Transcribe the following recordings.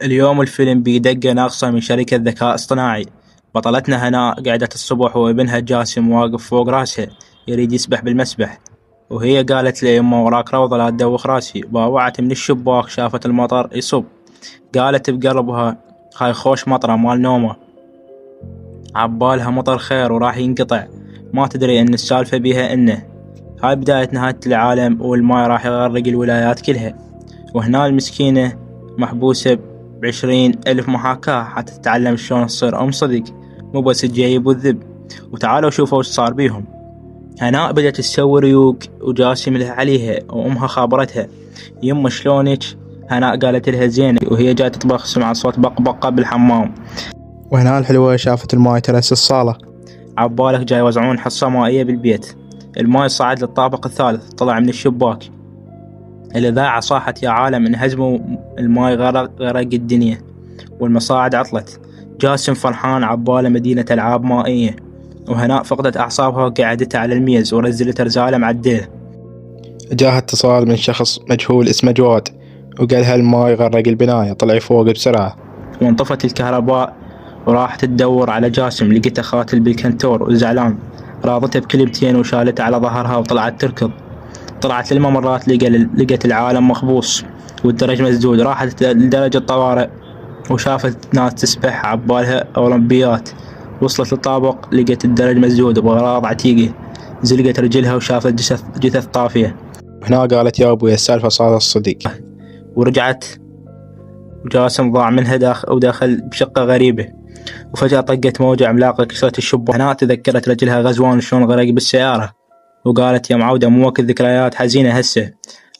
اليوم الفيلم بدقة ناقصة من شركة ذكاء اصطناعي. بطلتنا هناء قعدت الصبح وابنها جاسم واقف فوق راسها يريد يسبح بالمسبح، وهي قالت لي يما وراك روضة لا تدوخ راسي. باوعت من الشباك شافت المطر يصب، قالت بقلبها هاي خوش مطرة مال نومه، عبالها مطر خير وراح ينقطع، ما تدري ان السالفة بيها انه هاي بداية نهاية العالم والماي راح يغرق الولايات كلها. وهنا المسكينة محبوسة ب20,000 محاكاة حتى تتعلم شلون تصير أم صدق، مو بس الجيب والذب. وتعالوا شوفوا وش صار بيهم. هناء بدأت تسوي ريوق وجاسم لها عليها، وأمها خابرتها يما شلونك. هناء قالت لها زين، وهي جاية تطبخ سمعت صوت بقبقة بالحمام. وهنا الحلوة شافت الماي ترس الصالة. عبالك جاي يوزعون حصة مائية بالبيت. الماي صعد للطابق الثالث، طلع من الشباك. الإذاعة صاحت يا عالم انهزموا، الماي غرق الدنيا والمصاعد عطلت. جاسم فرحان عباله مدينة ألعاب مائية، وهناء فقدت أعصابها وقعدتها على الميز ورزلت رسالة معدلة. جاها اتصال من شخص مجهول اسمه جواد، وقالها الماي غرق البناية، طلعي فوق بسرعة. وانطفت الكهرباء وراحت تدور على جاسم، لقيته خاتل بالكنتور وزعلان، راضته بكلمتين وشالته على ظهرها وطلعت تركض. طلعت للممرات لقت العالم مخبوص والدرج مسدود. راحت لدرج الطوارئ وشافت ناس تسبح عبالها أولمبيات. وصلت للطابق لقت الدرج مسدود بأغراض عتيقة، زلقت رجلها وشافت جثث طافية. هنا قالت يا أبوي السالفة صارت الصدق. ورجعت وجاسم ضاع منها ودخل بشقة غريبة، وفجأة طقت موجة عملاقة كسرت الشباك. هنا تذكرت رجلها غزوان شلون غرق بالسيارة، وقالت يا معودة مو وقت ذكريات حزينة هسه.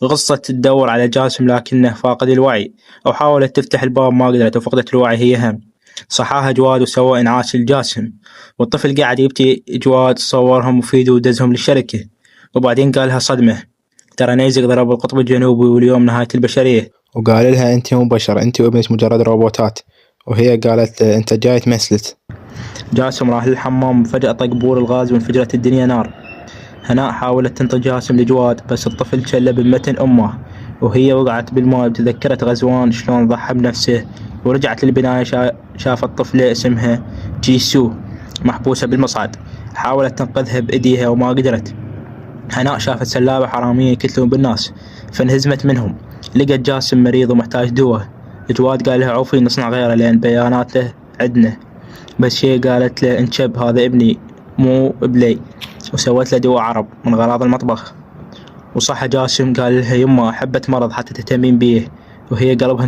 غصت تدور على جاسم لكنه فاقد الوعي، أو حاولت تفتح الباب ما قدرت وفقدت الوعي هي هم. صحاها جواد وسوى إنعاش لجاسم، والطفل قاعد يبكي. جواد صورهم مفيد ودزهم للشركة، وبعدين قالها صدمة ترى نيزك ضرب القطب الجنوبي واليوم نهاية البشرية. وقال لها أنت مو بشر، أنت وابنك مجرد روبوتات. وهي قالت أنت جاي تمثلت. جاسم راح للحمام، فجأة طق بور الغاز وانفجرت الدنيا نار. هناء حاولت تنطي جاسم لجواد بس الطفل شل بمتن أمه، وهي وقعت بالماء. تذكرت غزوان شلون ضحى بنفسه، ورجعت للبناية شافت طفلة اسمها جيسو محبوسة بالمصعد. حاولت تنقذها بإيديها وما قدرت. هناء شافت سلابة حرامية يقتلون بالناس فانهزمت منهم. لقت جاسم مريض ومحتاج دواء. جواد قال لها عوفي نصنع غيره لأن بياناته عندنا، بس هي قالت له انشب هذا ابني مو بلي، وسوت له دواء عرب من غراض المطبخ. وصح جاسم قال لها يما أحبت مرض حتى تهتمين بيه، وهي قلبها